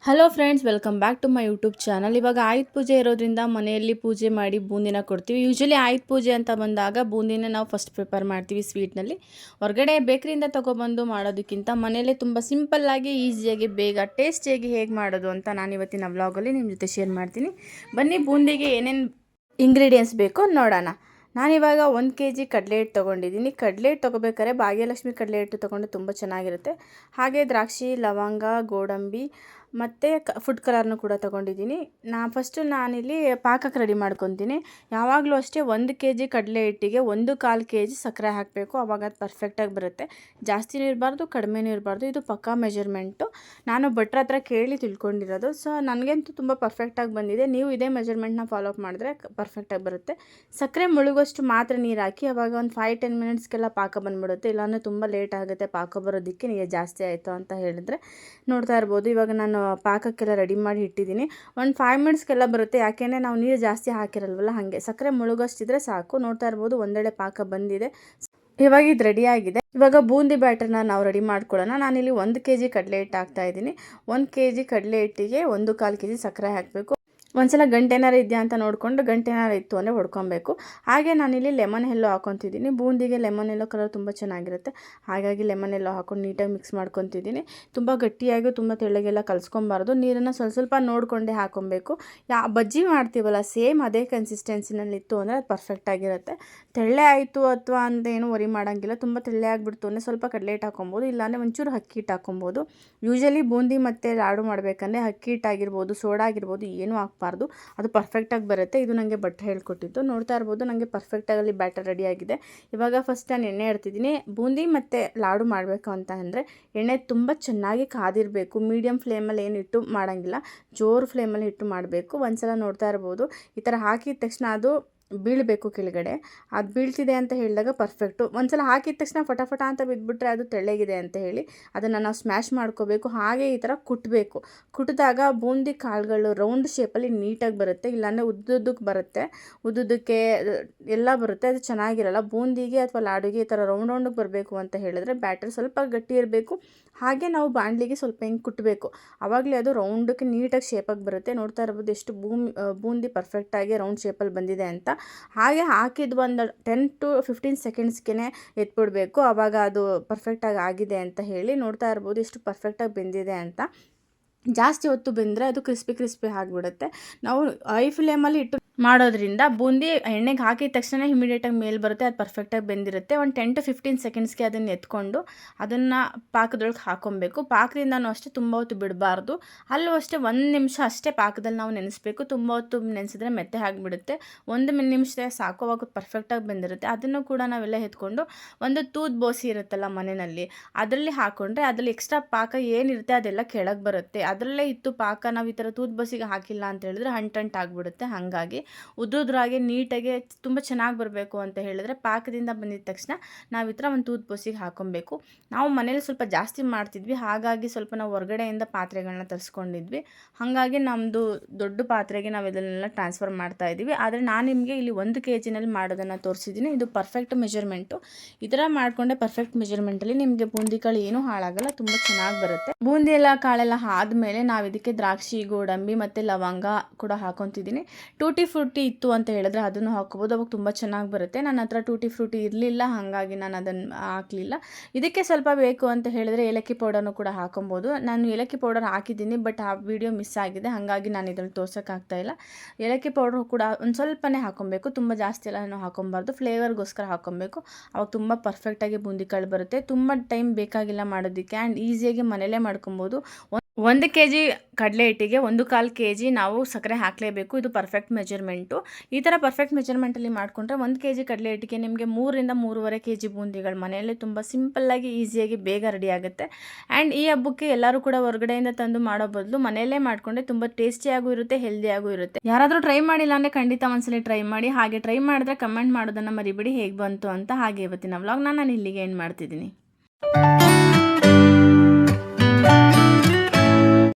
Hello friends, welcome back to my YouTube channel. ಇವಾಗ ಆಯುಧ ಪೂಜೆ ಇರೋದ್ರಿಂದ ಮನೆಯಲ್ಲಿ ಪೂಜೆ ಮಾಡಿ ಬೂಂದಿನ ಕೊಡ್ತೀವಿ. ಯೂಶಲಿ ಆಯುಧ ಪೂಜೆ ಅಂತ ಬಂದಾಗ ಬೂಂದಿನ ನಾವು ಫಸ್ಟ್ ಪ್ರಿಪೇರ್ ಮಾಡ್ತೀವಿ ಸ್ವೀಟ್ನಲ್ಲಿ. ಹೊರಗಡೆ ಬೇಕರಿಯಿಂದ ತೊಗೊಬಂದು ಮಾಡೋದಕ್ಕಿಂತ ಮನೆಯಲ್ಲೇ ತುಂಬ ಸಿಂಪಲ್ಲಾಗಿ, ಈಸಿಯಾಗಿ, ಬೇಗ ಟೇಸ್ಟಿಯಾಗಿ ಹೇಗೆ ಮಾಡೋದು ಅಂತ ನಾನು ಇವತ್ತಿನ ವ್ಲಾಗಲ್ಲಿ ನಿಮ್ಮ ಜೊತೆ ಶೇರ್ ಮಾಡ್ತೀನಿ. ಬನ್ನಿ, ಬೂಂದಿಗೆ ಏನೇನು ಇಂಗ್ರೀಡಿಯೆಂಟ್ಸ್ ಬೇಕೋ ನೋಡೋಣ. ನಾನಿವಾಗ 1 kg ಕಡಲೆ ಹಿಟ್ಟು ತೊಗೊಂಡಿದ್ದೀನಿ. ಕಡಲೆ ಹಿಟ್ಟು ತೊಗೋಬೇಕಾದ್ರೆ ಭಾಗ್ಯಲಕ್ಷ್ಮಿ ಕಡಲೆ ಹಿಟ್ಟು ತೊಗೊಂಡು ತುಂಬ ಚೆನ್ನಾಗಿರುತ್ತೆ. ಹಾಗೆ ದ್ರಾಕ್ಷಿ, ಲವಂಗ, ಗೋಡಂಬಿ ಮತ್ತು ಫುಡ್ ಕಲರ್ನು ಕೂಡ ತೊಗೊಂಡಿದ್ದೀನಿ. ನಾನಿಲ್ಲಿ ಪಾಕಕ್ಕೆ ರೆಡಿ ಮಾಡ್ಕೊತೀನಿ. ಯಾವಾಗಲೂ ಅಷ್ಟೇ 1 kg ಕಡಲೆ ಹಿಟ್ಟಿಗೆ 1/4 kg ಸಕ್ಕರೆ ಹಾಕಬೇಕು. ಆವಾಗ ಅದು ಪರ್ಫೆಕ್ಟಾಗಿ ಬರುತ್ತೆ. ಜಾಸ್ತಿನೂ ಇರಬಾರ್ದು, ಕಡಿಮೆನೂ ಇರಬಾರ್ದು. ಇದು ಪಕ್ಕಾ ಮೆಜರ್ಮೆಂಟು. ನಾನು ಭಟ್ರ ಹತ್ರ ಕೇಳಿ ತಿಳ್ಕೊಂಡಿರೋದು. ಸೊ ನನಗಂತೂ ತುಂಬ ಪರ್ಫೆಕ್ಟಾಗಿ ಬಂದಿದೆ. ನೀವು ಇದೇ ಮೆಜರ್ಮೆಂಟ್ನ ಫಾಲೋ ಅಪ್ ಮಾಡಿದ್ರೆ ಪರ್ಫೆಕ್ಟಾಗಿ ಬರುತ್ತೆ. ಸಕ್ಕರೆ ಮುಳುಗೋಷ್ಟು ಮಾತ್ರ ನೀರು ಹಾಕಿ, ಆವಾಗ ಒಂದು 5-10 ಮಿನಿಟ್ಸ್ಗೆಲ್ಲ ಪಾಕ ಬಂದುಬಿಡುತ್ತೆ. ಇಲ್ಲಾಂದರೆ ತುಂಬ ಲೇಟ್ ಆಗುತ್ತೆ ಪಾಕ ಬರೋದಕ್ಕೆ, ನೀರು ಜಾಸ್ತಿ ಆಯಿತು ಅಂತ ಹೇಳಿದ್ರೆ. ನೋಡ್ತಾ ಇರ್ಬೋದು, ಇವಾಗ ನಾನು ಪಾಕಕ್ಕೆಲ್ಲ ರೆಡಿ ಮಾಡಿ ಇಟ್ಟಿದ್ದೀನಿ. ಒಂದು 5 ಮಿನಿಟ್ಸ್ಗೆಲ್ಲ ಬರುತ್ತೆ. ಯಾಕೆಂದರೆ ನಾವು ನೀರು ಜಾಸ್ತಿ ಹಾಕಿರಲ್ವಲ್ಲ, ಹಾಗೆ ಸಕ್ಕರೆ ಮುಳುಗೋಷ್ಟಿದ್ರೆ ಸಾಕು. ನೋಡ್ತಾ ಇರ್ಬೋದು, ಒಂದೆಡೆ ಪಾಕ ಬಂದಿದೆ. ಇವಾಗ ಇದು ರೆಡಿಯಾಗಿದೆ. ಇವಾಗ ಬೂಂದಿ ಬ್ಯಾಟರ್ನ ನಾವು ರೆಡಿ ಮಾಡ್ಕೊಳ್ಳೋಣ. ನಾನಿಲ್ಲಿ 1 kg ಕಡಲೆ ಹಿಟ್ಟು ಹಾಕ್ತಾಯಿದ್ದೀನಿ. 1 kg ಕಡಲೆ ಹಿಟ್ಟಿಗೆ 1/4 kg ಸಕ್ಕರೆ ಹಾಕಬೇಕು. ಒಂದ್ಸಲ ಗಂಟೆನಾರು ಇದೆಯಾ ಅಂತ ನೋಡಿಕೊಂಡು, ಗಂಟೆನಾರು ಇತ್ತು ಅಂದರೆ ಹೊಡ್ಕೊಬೇಕು. ಹಾಗೆ ನಾನಿಲ್ಲಿ ಲೆಮನ್ ಎಲ್ಲೋ ಹಾಕ್ಕೊತಿದ್ದೀನಿ. ಬೂಂದಿಗೆ ಲೆಮನ್ ಎಲ್ಲೋ ಕಲರ್ ತುಂಬ ಚೆನ್ನಾಗಿರುತ್ತೆ. ಹಾಗಾಗಿ ಲೆಮನ್ ಎಲ್ಲೋ ಹಾಕ್ಕೊಂಡು ನೀಟಾಗಿ ಮಿಕ್ಸ್ ಮಾಡ್ಕೊತಿದ್ದೀನಿ. ತುಂಬ ಗಟ್ಟಿಯಾಗಿ ತುಂಬ ತೆಳ್ಳಗೆಲ್ಲ ಕಲಿಸ್ಕೊಬಾರ್ದು. ನೀರನ್ನು ಸ್ವಲ್ಪ ನೋಡಿಕೊಂಡೇ ಹಾಕ್ಕೊಬೇಕು. ಬಜ್ಜಿ ಮಾಡ್ತೀವಲ್ಲ, ಸೇಮ್ ಅದೇ ಕನ್ಸಿಸ್ಟೆನ್ಸಿನಲ್ಲಿತ್ತು ಅಂದರೆ ಅದು ಪರ್ಫೆಕ್ಟಾಗಿರುತ್ತೆ. ತೆಳ್ಳೆ ಆಯಿತು ಅಥವಾ ಅಂತ ಏನು ವರಿ ಮಾಡೋಂಗಿಲ್ಲ. ತುಂಬ ತೆಳ್ಳೆ ಆಗಿಬಿಡ್ತು ಅಂದರೆ ಸ್ವಲ್ಪ ಕಡಲೆ ಹಿಟ್ಟು ಹಾಕ್ಕೊಬೋದು, ಇಲ್ಲಾಂದರೆ ಒಂಚೂರು ಅಕ್ಕಿ ಹಿಟ್ಟು ಹಾಕ್ಕೊಬೋದು. ಯೂಶಲಿ ಬೂಂದಿ ಮತ್ತು ಲಾಡು ಮಾಡಬೇಕಂದ್ರೆ ಅಕ್ಕಿ ಹಿಟ್ಟು ಆಗಿರ್ಬೋದು, ಸೋಡಾ ಆಗಿರ್ಬೋದು, ಏನೂ ಹಾಕಬಾರ್ದು. ಅದು ಪರ್ಫೆಕ್ಟಾಗಿ ಬರುತ್ತೆ. ಇದು ನನಗೆ ಭಟ್ರು ಹೇಳ್ಕೊಟ್ಟಿದ್ದು. ನೋಡ್ತಾ ಇರ್ಬೋದು, ನನಗೆ ಪರ್ಫೆಕ್ಟಾಗಿ ಬ್ಯಾಟರ್ ರೆಡಿಯಾಗಿದೆ. ಇವಾಗ ಫಸ್ಟ್ ನಾನು ಎಣ್ಣೆ ಇಡ್ತಿದ್ದೀನಿ. ಬೂಂದಿ ಮತ್ತು ಲಾಡು ಮಾಡಬೇಕು ಅಂತ ಅಂದರೆ ಎಣ್ಣೆ ತುಂಬ ಚೆನ್ನಾಗಿ ಕಾದಿರಬೇಕು. ಮೀಡಿಯಮ್ ಫ್ಲೇಮಲ್ಲಿ ಏನು ಇಟ್ಟು ಮಾಡೋಂಗಿಲ್ಲ, ಜೋರು ಫ್ಲೇಮಲ್ಲಿ ಇಟ್ಟು ಮಾಡಬೇಕು. ಒಂದ್ಸಲ ನೋಡ್ತಾ ಇರ್ಬೋದು, ಈ ಥರ ಹಾಕಿದ ತಕ್ಷಣ ಅದು ಬೀಳಬೇಕು ಕೆಳಗಡೆ. ಅದು ಬೀಳ್ತಿದೆ ಅಂತ ಹೇಳಿದಾಗ ಪರ್ಫೆಕ್ಟು. ಒಂದ್ಸಲ ಹಾಕಿದ ತಕ್ಷಣ ಫಟಾಫಟ ಅಂತ ಬಿದ್ದುಬಿಟ್ರೆ ಅದು ತೆಳ್ಳಗಿದೆ ಅಂತ ಹೇಳಿ ಅದನ್ನು ನಾವು ಸ್ಮ್ಯಾಶ್ ಮಾಡ್ಕೋಬೇಕು. ಹಾಗೆ ಈ ಥರ ಕುಟ್ಟಬೇಕು. ಕುಟ್ಟಿದಾಗ ಬೂಂದಿ ಕಾಳುಗಳು ರೌಂಡ್ ಶೇಪಲ್ಲಿ ನೀಟಾಗಿ ಬರುತ್ತೆ. ಇಲ್ಲಾಂದರೆ ಉದ್ದುದ್ದಕ್ಕೆ ಬರುತ್ತೆ, ಉದ್ದುದ್ದಕ್ಕೆ ಎಲ್ಲ ಬರುತ್ತೆ. ಅದು ಚೆನ್ನಾಗಿರಲ್ಲ. ಬೂಂದಿಗೆ ಅಥವಾ ಲಾಡುಗೆ ಈ ಥರ ರೌಂಡಿಗೆ ಬರಬೇಕು ಅಂತ ಹೇಳಿದ್ರೆ ಬ್ಯಾಟರ್ ಸ್ವಲ್ಪ ಗಟ್ಟಿ ಇರಬೇಕು. ಹಾಗೆ ನಾವು ಬಾಣಲಿಗೆ ಸ್ವಲ್ಪ ಹಿಂಗೆ ಕುಟ್ಟಬೇಕು. ಆವಾಗಲೇ ಅದು ರೌಂಡಕ್ಕೆ ನೀಟಾಗಿ ಶೇಪಾಗಿ ಬರುತ್ತೆ. ನೋಡ್ತಾ ಇರ್ಬೋದು ಎಷ್ಟು ಬೂಂದಿ ಪರ್ಫೆಕ್ಟಾಗಿ ರೌಂಡ್ ಶೇಪಲ್ಲಿ ಬಂದಿದೆ ಅಂತ. ಹಾಗೆ ಹಾಕಿದ ಒಂದು 10 to 15 ಸೆಕೆಂಡ್ಸ್ಗೆ ಎತ್ಬಿಡಬೇಕು. ಆವಾಗ ಅದು ಪರ್ಫೆಕ್ಟಾಗಿ ಆಗಿದೆ ಅಂತ ಹೇಳಿ. ನೋಡ್ತಾ ಇರ್ಬೋದು ಎಷ್ಟು ಪರ್ಫೆಕ್ಟಾಗಿ ಬೆಂದಿದೆ ಅಂತ. ಜಾಸ್ತಿ ಹೊತ್ತು ಬೆಂದರೆ ಅದು ಕ್ರಿಸ್ಪಿ ಆಗಿಬಿಡುತ್ತೆ. ನಾವು ಹೈ ಫ್ಲೇಮಲ್ಲಿ ಇಟ್ಟು ಮಾಡೋದ್ರಿಂದ ಬೂಂದಿ ಎಣ್ಣೆಗೆ ಹಾಕಿದ ತಕ್ಷಣ ಇಮಿಡಿಯೇಟಾಗಿ ಮೇಲೆ ಬರುತ್ತೆ. ಅದು ಪರ್ಫೆಕ್ಟಾಗಿ ಬೆಂದಿರುತ್ತೆ. ಒಂದು 10 to 15 ಸೆಕೆಂಡ್ಸ್ಗೆ ಅದನ್ನು ಎತ್ಕೊಂಡು ಅದನ್ನು ಪಾಕದೊಳಗೆ ಹಾಕ್ಕೊಬೇಕು. ಪಾಕದಿಂದನೂ ಅಷ್ಟೇ ತುಂಬ ಹೊತ್ತು ಬಿಡಬಾರ್ದು. ಅಲ್ಲೂ ಅಷ್ಟೇ 1 ನಿಮಿಷ ಅಷ್ಟೇ ಪಾಕದಲ್ಲಿ ನಾವು ನೆನೆಸ್ಬೇಕು. ತುಂಬ ಹೊತ್ತು ನೆನೆಸಿದ್ರೆ ಮೆತ್ತೆ ಆಗಿಬಿಡುತ್ತೆ. 1 ನಿಮಿಷ ಸಾಕು, ಅವಾಗ ಪರ್ಫೆಕ್ಟಾಗಿ ಬೆಂದಿರುತ್ತೆ. ಅದನ್ನು ಕೂಡ ನಾವೆಲ್ಲ ಎತ್ಕೊಂಡು ಒಂದು ತೂತ್ ಬೋಸಿ ಇರುತ್ತಲ್ಲ ಮನೆಯಲ್ಲಿ, ಅದರಲ್ಲಿ ಹಾಕ್ಕೊಂಡ್ರೆ ಅದರಲ್ಲಿ ಎಕ್ಸ್ಟ್ರಾ ಪಾಕ ಏನಿರುತ್ತೆ ಅದೆಲ್ಲ ಕೆಳಗೆ ಬರುತ್ತೆ. ಅದರಲ್ಲೇ ಇತ್ತು ಪಾಕ. ನಾವು ಈ ಥರ ತೂತ್ ಬೋಸಿಗೆ ಹಾಕಿಲ್ಲ ಅಂತ ಹೇಳಿದ್ರೆ ಅಂಟಾಗಿಬಿಡುತ್ತೆ. ಹಾಗಾಗಿ ಉದ್ರುದ್ರಾಗಿ ನೀಟಾಗಿ ತುಂಬ ಚೆನ್ನಾಗಿ ಬರಬೇಕು ಅಂತ ಹೇಳಿದ್ರೆ ಪಾಕದಿಂದ ಬಂದಿದ ತಕ್ಷಣ ನಾವು ಈ ಥರ ಒಂದು ತೂತ್ ಬೋಸಿಗೆ ಹಾಕ್ಕೊಬೇಕು. ನಾವು ಮನೇಲಿ ಸ್ವಲ್ಪ ಜಾಸ್ತಿ ಮಾಡ್ತಿದ್ವಿ, ಹಾಗಾಗಿ ಸ್ವಲ್ಪ ನಾವು ಹೊರಗಡೆಯಿಂದ ಪಾತ್ರೆಗಳನ್ನ ತರಿಸ್ಕೊಂಡಿದ್ವಿ. ಹಾಗಾಗಿ ನಮ್ಮದು ದೊಡ್ಡ ಪಾತ್ರೆಗೆ ನಾವು ಇದನ್ನೆಲ್ಲ ಟ್ರಾನ್ಸ್ಫರ್ ಮಾಡ್ತಾ ಇದ್ದೀವಿ. ಆದರೆ ನಾನು ನಿಮಗೆ ಇಲ್ಲಿ 1 kgನಲ್ಲಿ ಮಾಡೋದನ್ನು ತೋರಿಸಿದ್ದೀನಿ. ಇದು ಪರ್ಫೆಕ್ಟ್ ಮೆಜರ್ಮೆಂಟು. ಈ ಥರ ಮಾಡಿಕೊಂಡೆ ಪರ್ಫೆಕ್ಟ್ ಮೆಜರ್ಮೆಂಟಲ್ಲಿ ನಿಮಗೆ ಬೂಂದಿ ಕಾಳು ಏನೂ ಹಾಳಾಗಲ್ಲ, ತುಂಬ ಚೆನ್ನಾಗಿ ಬರುತ್ತೆ. ಬೂಂದಿ ಎಲ್ಲ ಕಾಳೆಲ್ಲ ಆದಮೇಲೆ ನಾವು ಇದಕ್ಕೆ ದ್ರಾಕ್ಷಿ, ಗೋಡಂಬಿ ಮತ್ತು ಲವಂಗ ಕೂಡ ಹಾಕೊತಿದ್ದೀನಿ. ಟೂಟಿ ಫ್ರೂಟಿ ಇತ್ತು ಅಂತ ಹೇಳಿದ್ರೆ ಅದನ್ನು ಹಾಕೋಬೋದು, ಅವಾಗ ತುಂಬ ಚೆನ್ನಾಗಿ ಬರುತ್ತೆ. ನನ್ನ ಹತ್ರ ಟೂಟಿ ಫ್ರೂಟಿ ಇರಲಿಲ್ಲ, ಹಾಗಾಗಿ ನಾನು ಅದನ್ನು ಹಾಕಲಿಲ್ಲ. ಇದಕ್ಕೆ ಸ್ವಲ್ಪ ಬೇಕು ಅಂತ ಹೇಳಿದ್ರೆ ಏಲಕ್ಕಿ ಪೌಡರ್ನು ಕೂಡ ಹಾಕೊಬೋದು. ನಾನು ಏಲಕ್ಕಿ ಪೌಡರ್ ಹಾಕಿದ್ದೀನಿ, ಬಟ್ ಆ ವಿಡಿಯೋ ಮಿಸ್ ಆಗಿದೆ, ಹಾಗಾಗಿ ನಾನು ಇದನ್ನು ತೋರ್ಸೋಕ್ಕಾಗ್ತಾಯಿಲ್ಲ. ಏಲಕ್ಕಿ ಪೌಡ್ರು ಕೂಡ ಒಂದು ಸ್ವಲ್ಪನೇ ಹಾಕೊಬೇಕು, ತುಂಬ ಜಾಸ್ತಿ ಎಲ್ಲ ಹಾಕೊಬಾರ್ದು. ಫ್ಲೇವರ್ಗೋಸ್ಕರ ಹಾಕೊಬೇಕು. ಅವಾಗ ತುಂಬ ಪರ್ಫೆಕ್ಟಾಗಿ ಬೂಂದಿ ಕಾಳು ಬರುತ್ತೆ. ತುಂಬ ಟೈಮ್ ಬೇಕಾಗಿಲ್ಲ ಮಾಡೋದಕ್ಕೆ, ಆ್ಯಂಡ್ ಈಸಿಯಾಗಿ ಮನೆಯಲ್ಲೇ ಮಾಡ್ಕೊಬೋದು. 1 kg ಕಡಲೆ ಹಿಟ್ಟಿಗೆ 1/4 kg ನಾವು ಸಕ್ಕರೆ ಹಾಕಲೇಬೇಕು. ಇದು ಪರ್ಫೆಕ್ಟ್ ಮೆಜರ್ಮೆಂಟು. ಈ ಥರ ಪರ್ಫೆಕ್ಟ್ ಮೆಜರ್ಮೆಂಟಲ್ಲಿ ಮಾಡಿಕೊಂಡ್ರೆ 1 kg ಕಡಲೆ ಹಿಟ್ಟಿಗೆ ನಿಮಗೆ 3 to 3.5 kg ಬೂಂದಿಗಳು ಮನೆಯಲ್ಲೇ ತುಂಬ ಸಿಂಪಲ್ಲಾಗಿ ಈಸಿಯಾಗಿ ಬೇಗ ರೆಡಿ ಆಗುತ್ತೆ. ಆ್ಯಂಡ್ ಈ ಹಬ್ಬಕ್ಕೆ ಎಲ್ಲರೂ ಕೂಡ ಹೊರಗಡೆಯಿಂದ ತಂದು ಮಾಡೋ ಬದಲು ಮನೆಯಲ್ಲೇ ಮಾಡಿಕೊಂಡ್ರೆ ತುಂಬ ಟೇಸ್ಟಿಯಾಗೂ ಇರುತ್ತೆ, ಹೆಲ್ದಿಯಾಗೂ ಇರುತ್ತೆ. ಯಾರಾದರೂ ಟ್ರೈ ಮಾಡಿಲ್ಲ ಅಂದರೆ ಖಂಡಿತ ಒಂದ್ಸಲ ಟ್ರೈ ಮಾಡಿ. ಹಾಗೆ ಟ್ರೈ ಮಾಡಿದ್ರೆ ಕಮೆಂಟ್ ಮಾಡೋದನ್ನು ಮರಿಬೇಡಿ ಹೇಗೆ ಬಂತು ಅಂತ. ಹಾಗೆ ಇವತ್ತಿನ ವ್ಲಾಗ್ನ ನಾನು ಇಲ್ಲಿಗೆ ಎಂಡ್ ಮಾಡ್ತಿದ್ದೀನಿ.